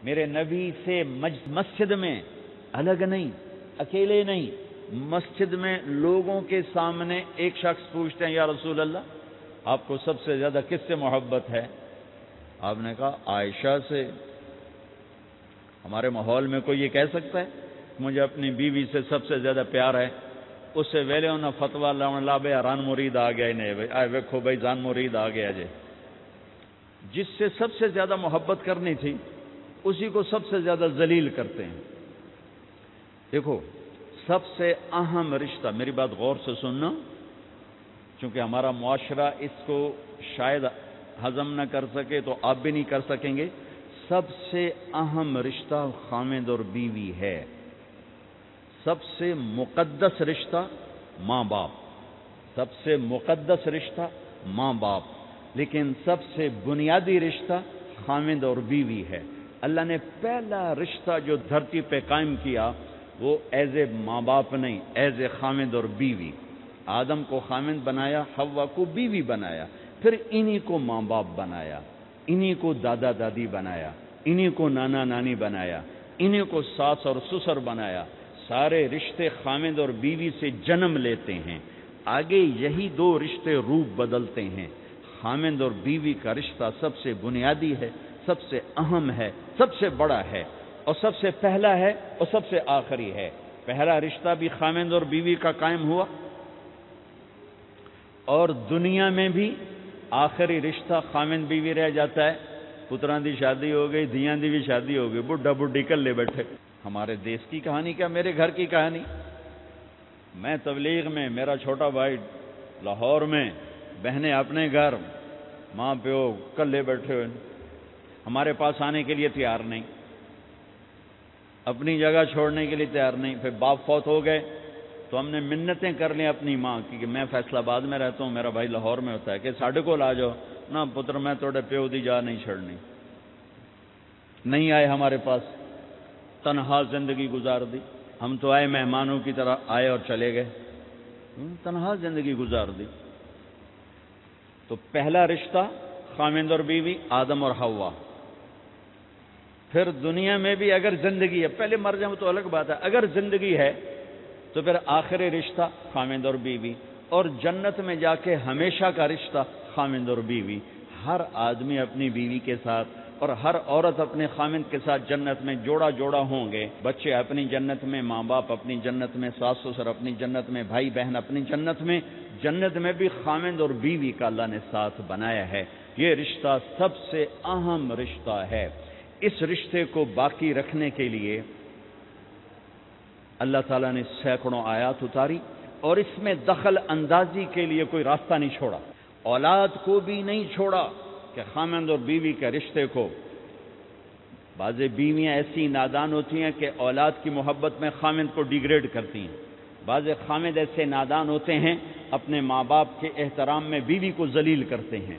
میرے نبی سے مسجد میں الگ نہیں، اکیلے نہیں، مسجد میں لوگوں کے سامنے ایک شخص پوچھتے ہیں یا رسول اللہ آپ کو سب سے زیادہ کس سے محبت ہے؟ آپ نے کہا عائشہ سے۔ ہمارے ماحول میں کوئی یہ کہہ سکتا ہے مجھے اپنی بیوی سے سب سے زیادہ پیار ہے؟ اس سے ویلے انہوں نے فتویٰ لا بے ران مرید آ گیا نہیں آئے ویکھو بھائی جان مرید آ گیا جی۔ جس سے سب سے زیادہ محبت کرنی تھی اسی کو سب سے زیادہ ذلیل کرتے ہیں۔ دیکھو سب سے اہم رشتہ، میری بات غور سے سننا چونکہ ہمارا معاشرہ اس کو شاید ہضم نہ کر سکے تو آپ بھی نہیں کر سکیں گے، سب سے اہم رشتہ خامد اور بیوی ہے، سب سے مقدس رشتہ ماں باپ، سب سے مقدس رشتہ ماں باپ، لیکن سب سے بنیادی رشتہ خامد اور بیوی ہے۔ اللہ نے پہلا رشتہ جو دھرتی پہ قائم کیا وہ ایز اے ماں باپ نہیں، ایز اے خامد اور بیوی۔ آدم کو خامد بنایا، حوا کو بیوی بنایا، پھر انہی کو ماں باپ بنایا، انہی کو دادا دادی بنایا، انہی کو نانا نانی بنایا، انہی کو ساس اور سسر بنایا۔ سارے رشتے خامد اور بیوی سے جنم لیتے ہیں، آگے یہی دو رشتے روپ بدلتے ہیں۔ خامد اور بیوی کا رشتہ سب سے بنیادی ہے، سب سے اہم ہے، سب سے بڑا ہے، اور سب سے پہلا ہے اور سب سے آخری ہے۔ پہلا رشتہ بھی خامد اور بیوی کا قائم ہوا، اور دنیا میں بھی آخری رشتہ خامد بیوی رہ جاتا ہے۔ پتران دی شادی ہو گئی، دھیان دی بھی شادی ہو گئی، بڈھا بڈھی کلے بیٹھے۔ ہمارے دیس کی کہانی کیا میرے گھر کی کہانی؟ میں تبلیغ میں، میرا چھوٹا بھائی لاہور میں، بہنیں اپنے گھر، ماں پیو کلے بیٹھے ہوئے، ہمارے پاس آنے کے لیے تیار نہیں، اپنی جگہ چھوڑنے کے لیے تیار نہیں۔ پھر باپ فوت ہو گئے تو ہم نے منتیں کر لیں اپنی ماں کی کہ میں فیصل آباد میں رہتا ہوں، میرا بھائی لاہور میں ہوتا ہے، کہ ساڈے کو لا جاؤ نہ پتر، میں توڑے پیو دی جا نہیں چھڑنی۔ نہیں آئے ہمارے پاس، تنہا زندگی گزار دی۔ ہم تو آئے مہمانوں کی طرح آئے اور چلے گئے، تنہا زندگی گزار دی۔ تو پہلا رشتہ خامد اور بیوی، آدم اور حوا۔ پھر دنیا میں بھی اگر زندگی ہے، پہلے مر جاؤں تو الگ بات ہے، اگر زندگی ہے تو پھر آخری رشتہ خامد اور بیوی، اور جنت میں جا کے ہمیشہ کا رشتہ خامد اور بیوی۔ ہر آدمی اپنی بیوی کے ساتھ اور ہر عورت اپنے خامد کے ساتھ جنت میں جوڑا جوڑا ہوں گے۔ بچے اپنی جنت میں، ماں باپ اپنی جنت میں، ساس سسر اپنی جنت میں، بھائی بہن اپنی جنت میں۔ جنت میں بھی خامد اور بیوی کا اللہ نے ساتھ بنایا ہے۔ یہ رشتہ سب سے اہم رشتہ ہے۔ اس رشتے کو باقی رکھنے کے لیے اللہ تعالیٰ نے سینکڑوں آیات اتاری، اور اس میں دخل اندازی کے لیے کوئی راستہ نہیں چھوڑا، اولاد کو بھی نہیں چھوڑا کہ خامد اور بیوی کے رشتے کو۔ بعض بیویاں ایسی نادان ہوتی ہیں کہ اولاد کی محبت میں خامد کو ڈیگریڈ کرتی ہیں، بعض خامد ایسے نادان ہوتے ہیں اپنے ماں باپ کے احترام میں بیوی کو ذلیل کرتے ہیں،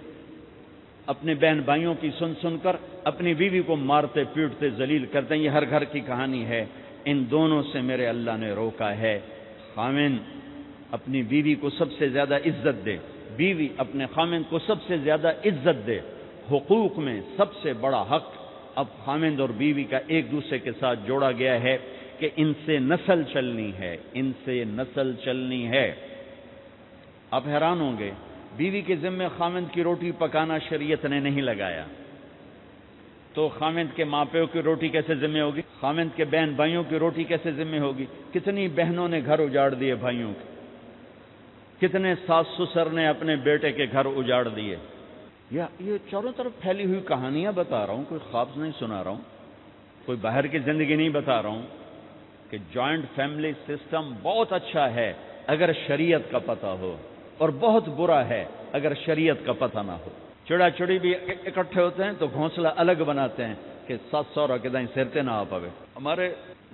اپنے بہن بھائیوں کی سن سن کر اپنی بیوی کو مارتے پیٹتے ذلیل کرتے ہیں۔ یہ ہر گھر کی کہانی ہے۔ ان دونوں سے میرے اللہ نے روکا ہے۔ خامد اپنی بیوی کو سب سے زیادہ عزت دے، بیوی اپنے خامد کو سب سے زیادہ عزت دے۔ حقوق میں سب سے بڑا حق اب خامد اور بیوی کا ایک دوسرے کے ساتھ جوڑا گیا ہے کہ ان سے نسل چلنی ہے، ان سے نسل چلنی ہے۔ آپ حیران ہوں گے، بیوی کے ذمہ خامد کی روٹی پکانا شریعت نے نہیں لگایا، تو خامد کے ماں پیو کی روٹی کیسے ذمہ ہوگی؟ خامد کے بہن بھائیوں کی روٹی کیسے ذمہ ہوگی؟ کتنی بہنوں نے گھر اجاڑ دیے بھائیوں کے، کتنے ساس سسر نے اپنے بیٹے کے گھر اجاڑ دیے۔ یہ چاروں طرف پھیلی ہوئی کہانیاں بتا رہا ہوں، کوئی خواب نہیں سنا رہا ہوں، کوئی باہر کی زندگی نہیں بتا رہا ہوں کہ جوائنٹ فیملی سسٹم بہت اچھا ہے اگر شریعت کا پتہ ہو، اور بہت برا ہے اگر شریعت کا پتہ نہ ہو۔ چڑا چڑی بھی اکٹھے ہوتے ہیں تو گھونسلہ الگ بناتے ہیں کہ ساس سورا کے دائیں سرتے نہ آ پاوے۔ ہمارے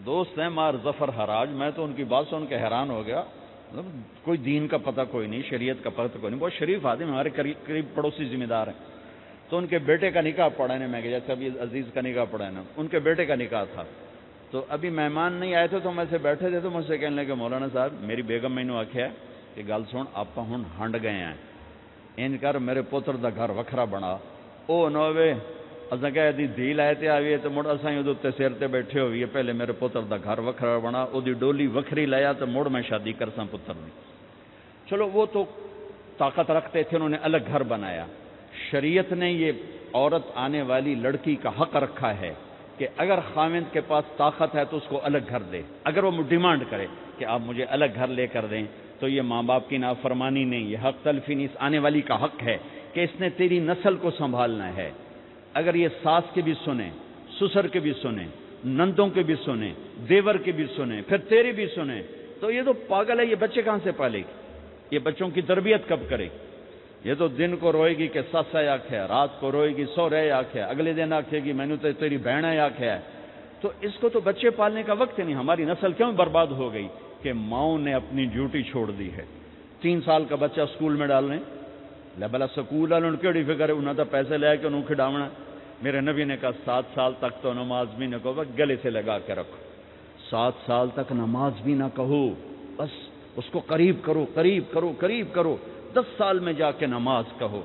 دوست ہیں مار ظفر حراج، میں تو ان کی بات سن کے حیران ہو گیا، کوئی دین کا پتہ کوئی نہیں، شریعت کا پتہ کوئی نہیں، بہت شریف آدمی، ہمارے قریب پڑوسی ذمہ دار ہیں۔ تو ان کے بیٹے کا نکاح پڑھانے میں گیا، جیسے ابھی عزیز کا نکاح پڑھانا، ان کے بیٹے کا نکاح تھا، تو ابھی مہمان نہیں آئے تھے تو میں سے بیٹھے تھے، تو مجھ سے کہنے لگے مولانا صاحب میری بیگم میں نے آخیا کہ گل سن آپ ہن ہنڈ گئے ہیں، ان کر میرے پوتر دا گھر وکھرا بنا، او نوے اساں کہے دی دھی لائے تے آوی تے مڑ اساں اودے تے سر تے بیٹھے ہوئیے، پہلے میرے پتر دا گھر وکھرا بنا، اودی ڈولی وکھری لایا تے مڑ میں شادی کرساں پتر دی۔ چلو وہ تو طاقت رکھتے تھے، انہوں نے الگ گھر بنایا۔ شریعت نے یہ عورت آنے والی لڑکی کا حق رکھا ہے کہ اگر خاوند کے پاس طاقت ہے تو اس کو الگ گھر دے۔ اگر وہ ڈیمانڈ کرے کہ آپ مجھے الگ گھر لے کر دیں تو یہ ماں باپ کی نافرمانی نہیں، یہ حق تلفی نہیں، اس آنے والی کا حق ہے کہ اس نے تیری نسل کو سنبھالنا ہے۔ اگر یہ ساس کے بھی سنیں، سسر کے بھی سنیں، نندوں کے بھی سنیں، دیور کے بھی سنیں، پھر تیری بھی سنیں، تو یہ تو پاگل ہے، یہ بچے کہاں سے پالے گی؟ یہ بچوں کی تربیت کب کرے گی؟ یہ تو دن کو روئے گی کہ سس ہے آکھے، رات کو روئے گی سو رہے آکھے، اگلے دن آکھے گی میں نے تو تیری بہن ہے آکھے ہے۔ تو اس کو تو بچے پالنے کا وقت نہیں۔ ہماری نسل کیوں برباد ہو گئی کہ ماؤں نے اپنی ڈیوٹی چھوڑ دی ہے۔ 3 سال کا بچہ سکول میں ڈالنے لے بلا سکول والوں کیڑی فکر ہے، انہوں نے پیسے لے کے انہوں کھڈاونا۔ میرے نبی نے کہا 7 سال تک تو نماز بھی نہ کہو، گلے سے لگا کے رکھو۔ 7 سال تک نماز بھی نہ کہو، بس اس کو قریب کرو قریب کرو قریب کرو، 10 سال میں جا کے نماز کہو۔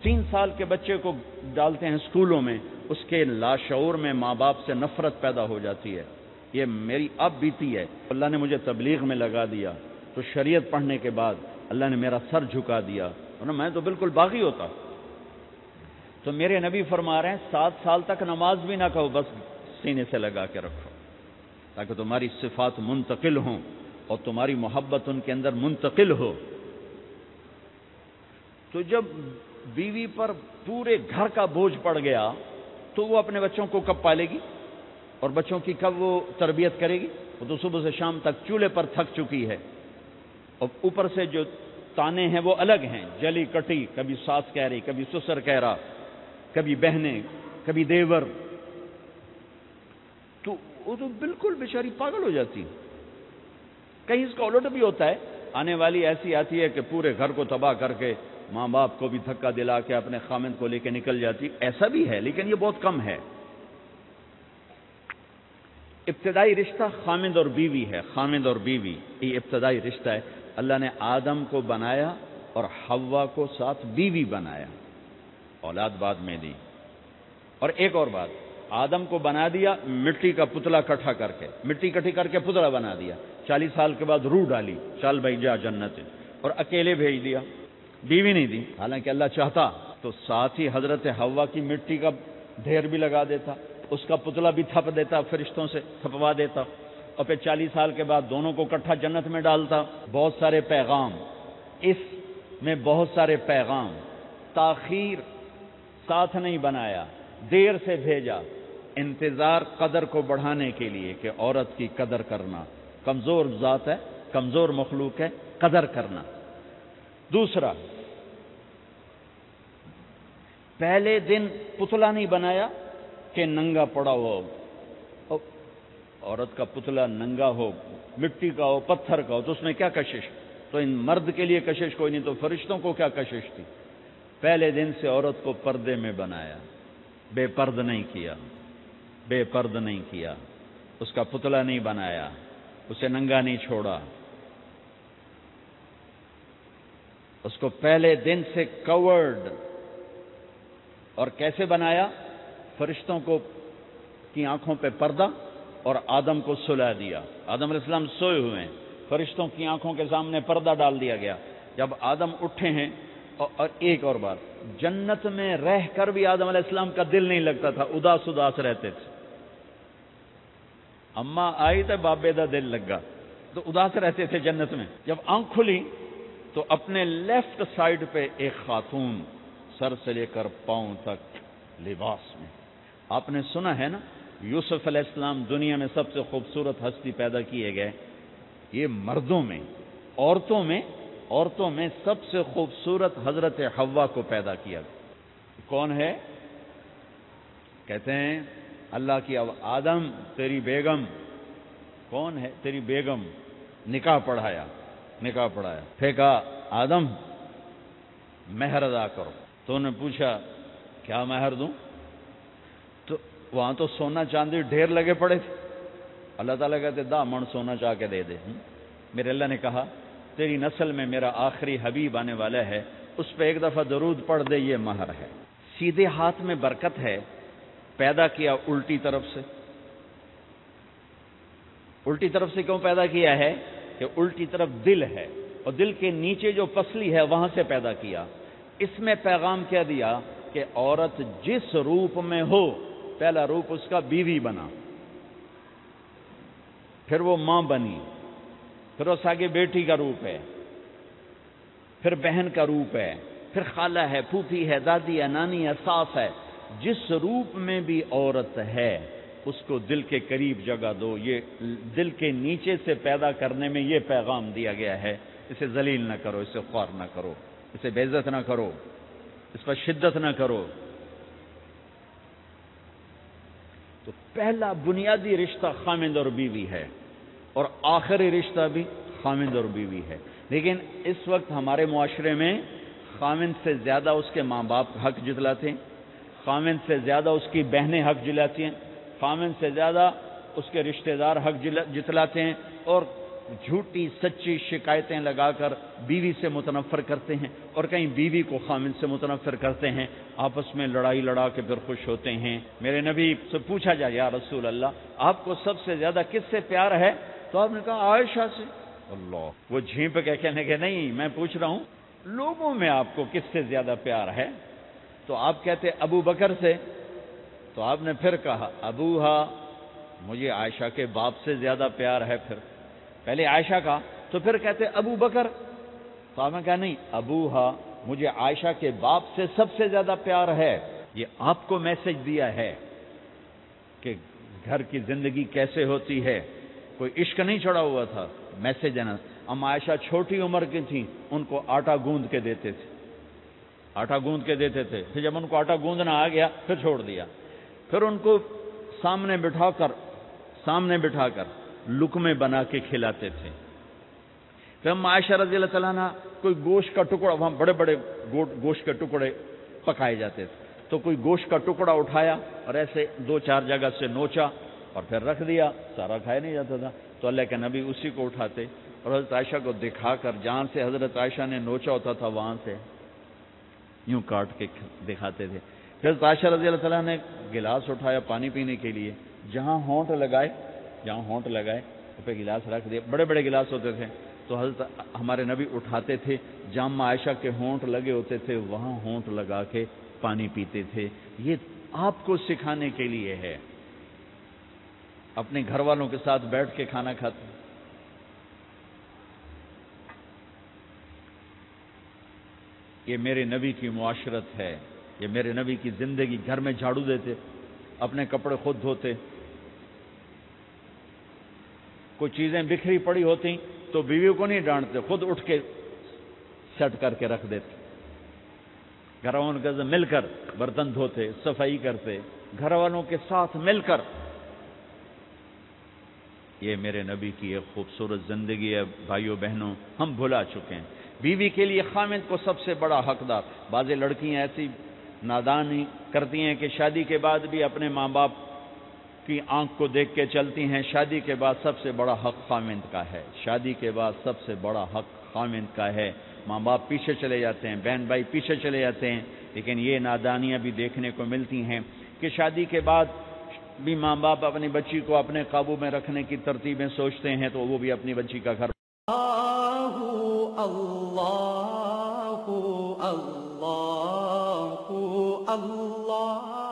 3 سال کے بچے کو ڈالتے ہیں اسکولوں میں، اس کے لاشعور میں ماں باپ سے نفرت پیدا ہو جاتی ہے۔ یہ میری اب بیتی ہے، اللہ نے مجھے تبلیغ میں لگا دیا تو شریعت پڑھنے کے بعد اللہ نے میرا سر جھکا دیا، ورنہ میں تو بالکل باغی ہوتا۔ تو میرے نبی فرما رہے ہیں 7 سال تک نماز بھی نہ کہو، بس سینے سے لگا کے رکھو تاکہ تمہاری صفات منتقل ہوں اور تمہاری محبت ان کے اندر منتقل ہو۔ تو جب بیوی پر پورے گھر کا بوجھ پڑ گیا تو وہ اپنے بچوں کو کب پالے گی اور بچوں کی کب وہ تربیت کرے گی؟ وہ تو صبح سے شام تک چولہے پر تھک چکی ہے، اور اوپر سے جو تانے ہیں وہ الگ ہیں، جلی کٹی، کبھی ساس کہہ رہی، کبھی سسر کہہ رہا، کبھی بہنیں، کبھی دیور، تو وہ تو بالکل بیچاری پاگل ہو جاتی۔ کہیں اس کا الٹ بھی ہوتا ہے، آنے والی ایسی آتی ہے کہ پورے گھر کو تباہ کر کے ماں باپ کو بھی دھکا دلا کے اپنے خامند کو لے کے نکل جاتی، ایسا بھی ہے لیکن یہ بہت کم ہے۔ ابتدائی رشتہ خامند اور بیوی ہے، خامند اور بیوی یہ ابتدائی رشتہ ہے۔ اللہ نے آدم کو بنایا اور حوا کو ساتھ بیوی بنایا، اولاد بعد میں دی۔ اور ایک اور بات، آدم کو بنا دیا مٹی کا پتلا کٹھا کر کے، مٹی کٹھی کر کے پتلا بنا دیا، 40 سال کے بعد روح ڈالی، چل بھائی جا جنت، اور اکیلے بھیج دیا، بیوی نہیں دی۔ حالانکہ اللہ چاہتا تو ساتھ ہی حضرت حوا کی مٹی کا ڈھیر بھی لگا دیتا، اس کا پتلا بھی تھپ دیتا، فرشتوں سے تھپوا دیتا، اور پھر 40 سال کے بعد دونوں کو اکٹھا جنت میں ڈالتا۔ بہت سارے پیغام، اس میں بہت سارے پیغام، تاخیر ساتھ نہیں بنایا، دیر سے بھیجا، انتظار قدر کو بڑھانے کے لیے کہ عورت کی قدر کرنا، کمزور ذات ہے، کمزور مخلوق ہے، قدر کرنا۔ دوسرا، پہلے دن پتلا نہیں بنایا کہ ننگا پڑا ہو، عورت کا پتلا ننگا ہو، مٹی کا ہو، پتھر کا ہو، تو اس میں کیا کشش؟ تو ان مرد کے لیے کشش کوئی نہیں، تو فرشتوں کو کیا کشش تھی؟ پہلے دن سے عورت کو پردے میں بنایا، بے پرد نہیں کیا، بے پرد نہیں کیا، اس کا پتلا نہیں بنایا، اسے ننگا نہیں چھوڑا، اس کو پہلے دن سے کورڈ۔ اور کیسے بنایا؟ فرشتوں کو کی آنکھوں پہ پردہ اور آدم کو سلا دیا۔ آدم علیہ السلام سوئے ہوئے ہیں، فرشتوں کی آنکھوں کے سامنے پردہ ڈال دیا گیا۔ جب آدم اٹھے ہیں، اور ایک اور بات، جنت میں رہ کر بھی آدم علیہ السلام کا دل نہیں لگتا تھا، اداس اداس رہتے تھے۔ اماں آئی تو بابے دا دل لگا، تو اداس رہتے تھے جنت میں۔ جب آنکھ کھلی تو اپنے لیفٹ سائیڈ پہ ایک خاتون، سر سے لے کر پاؤں تک لباس میں۔ آپ نے سنا ہے نا، یوسف علیہ السلام دنیا میں سب سے خوبصورت ہستی پیدا کیے گئے، یہ مردوں میں، عورتوں میں سب سے خوبصورت حضرت حوا کو پیدا کیا گیا۔ کون ہے؟ کہتے ہیں اللہ کی آدم تیری بیگم، کون ہے تیری بیگم؟ نکاح پڑھایا، پھینکا آدم مہر ادا کرو۔ تو انہوں نے پوچھا کیا مہر دوں؟ تو وہاں تو سونا چاندی ڈھیر لگے پڑے تھے، اللہ تعالیٰ کہتے 10 من سونا چاہ کے دے دے۔ میرے اللہ نے کہا تیری نسل میں میرا آخری حبیب آنے والا ہے، اس پہ ایک دفعہ درود پڑھ دے، یہ مہر ہے۔ سیدھے ہاتھ میں برکت ہے، پیدا کیا الٹی طرف سے. الٹی طرف سے کیوں پیدا کیا ہے؟ کہ الٹی طرف دل ہے اور دل کے نیچے جو پسلی ہے وہاں سے پیدا کیا. اس میں پیغام کیا دیا کہ عورت جس روپ میں ہو، پہلا روپ اس کا بیوی بنا، پھر وہ ماں بنی، پھر اس آگے بیٹی کا روپ ہے، پھر بہن کا روپ ہے، پھر خالہ ہے، پھوپھی ہے، دادی ہے، نانی ہے، ساس ہے. جس روپ میں بھی عورت ہے اس کو دل کے قریب جگہ دو. یہ دل کے نیچے سے پیدا کرنے میں یہ پیغام دیا گیا ہے. اسے ذلیل نہ کرو، اسے خوار نہ کرو، اسے بے عزت نہ کرو، اس پر شدت نہ کرو. تو پہلا بنیادی رشتہ خامند اور بیوی ہے اور آخری رشتہ بھی خامند اور بیوی ہے. لیکن اس وقت ہمارے معاشرے میں خامند سے زیادہ اس کے ماں باپ حق جتلاتے ہیں، خامند سے زیادہ اس کی بہنیں حق جلاتی ہیں، خامند سے زیادہ اس کے رشتہ دار حق جتلاتے ہیں، اور جھوٹی سچی شکایتیں لگا کر بیوی سے متنفر کرتے ہیں، اور کہیں بیوی کو خامند سے متنفر کرتے ہیں. آپس میں لڑائی لڑا کے پھر خوش ہوتے ہیں. میرے نبی سے پوچھا جائے یا رسول اللہ آپ کو سب سے زیادہ کس سے پیار ہے؟ تو آپ نے کہا عائشہ سے. اللہ، وہ جھینپ کے کہنے کے نہیں، میں پوچھ رہا ہوں لوگوں میں آپ کو کس سے زیادہ پیار ہے؟ تو آپ کہتے ابو بکر سے. تو آپ نے پھر کہا ابوہا، مجھے عائشہ کے باپ سے زیادہ پیار ہے. پھر پہلے عائشہ کا، تو پھر کہتے ابو بکر. تو آپ نے کہا نہیں، ابوہا، مجھے عائشہ کے باپ سے سب سے زیادہ پیار ہے. یہ آپ کو میسج دیا ہے کہ گھر کی زندگی کیسے ہوتی ہے. کوئی عشق نہیں چڑھا ہوا تھا، میسج ہے نا. ام عائشہ چھوٹی عمر کی تھیں، ان کو آٹا گوندھ کے دیتے تھے، آٹا گوندھ کے دیتے تھے. پھر جب ان کو آٹا گوندھنا آ گیا پھر چھوڑ دیا. پھر ان کو سامنے بٹھا کر لقمے بنا کے کھلاتے تھے. پھر ام عائشہ رضی اللہ تعالیٰ عنہ کوئی گوشت کا ٹکڑا، وہاں بڑے بڑے گوشت کے ٹکڑے پکائے جاتے تھے، تو کوئی گوشت کا ٹکڑا اٹھایا اور ایسے 2-4 جگہ سے نوچا اور پھر رکھ دیا. سارا کھایا نہیں جاتا تھا تو اللہ کے نبی اسی کو اٹھاتے اور حضرت عائشہ کو دکھا کر، جہاں سے حضرت عائشہ نے نوچا ہوتا تھا وہاں سے یوں کاٹ کے دکھاتے تھے. پھر حضرت عائشہ رضی اللہ تعالیٰ نے گلاس اٹھایا پانی پینے کے لیے، جہاں ہونٹ لگائے پہ گلاس رکھ دیا. بڑے بڑے گلاس ہوتے تھے تو حضرت ہمارے نبی اٹھاتے تھے، جہاں عائشہ کے ہونٹ لگے ہوتے تھے وہاں ہونٹ لگا کے پانی پیتے تھے. یہ آپ کو سکھانے کے لیے ہے. اپنے گھر والوں کے ساتھ بیٹھ کے کھانا کھاتے. یہ میرے نبی کی معاشرت ہے، یہ میرے نبی کی زندگی. گھر میں جھاڑو دیتے، اپنے کپڑے خود دھوتے. کوئی چیزیں بکھری پڑی ہوتی تو بیوی کو نہیں ڈانٹتے، خود اٹھ کے سیٹ کر کے رکھ دیتے. گھر والوں کے ساتھ مل کر برتن دھوتے، صفائی کرتے، گھر والوں کے ساتھ مل کر. یہ میرے نبی کی ایک خوبصورت زندگی ہے. بھائیوں بہنوں، ہم بھلا چکے ہیں. بیوی کے لیے خامند کو سب سے بڑا حقدار. بعض لڑکیاں ایسی نادانی کرتی ہیں کہ شادی کے بعد بھی اپنے ماں باپ کی آنکھ کو دیکھ کے چلتی ہیں. شادی کے بعد سب سے بڑا حق خامند کا ہے. شادی کے بعد سب سے بڑا حق خامند کا ہے. ماں باپ پیچھے چلے جاتے ہیں، بہن بھائی پیچھے چلے جاتے ہیں. لیکن یہ نادانیاں بھی دیکھنے کو ملتی ہیں کہ شادی کے بعد بھی ماں باپ اپنی بچی کو اپنے قابو میں رکھنے کی ترتیبیں سوچتے ہیں تو وہ بھی اپنی بچی کا گھر. اللہ اللہ اللہ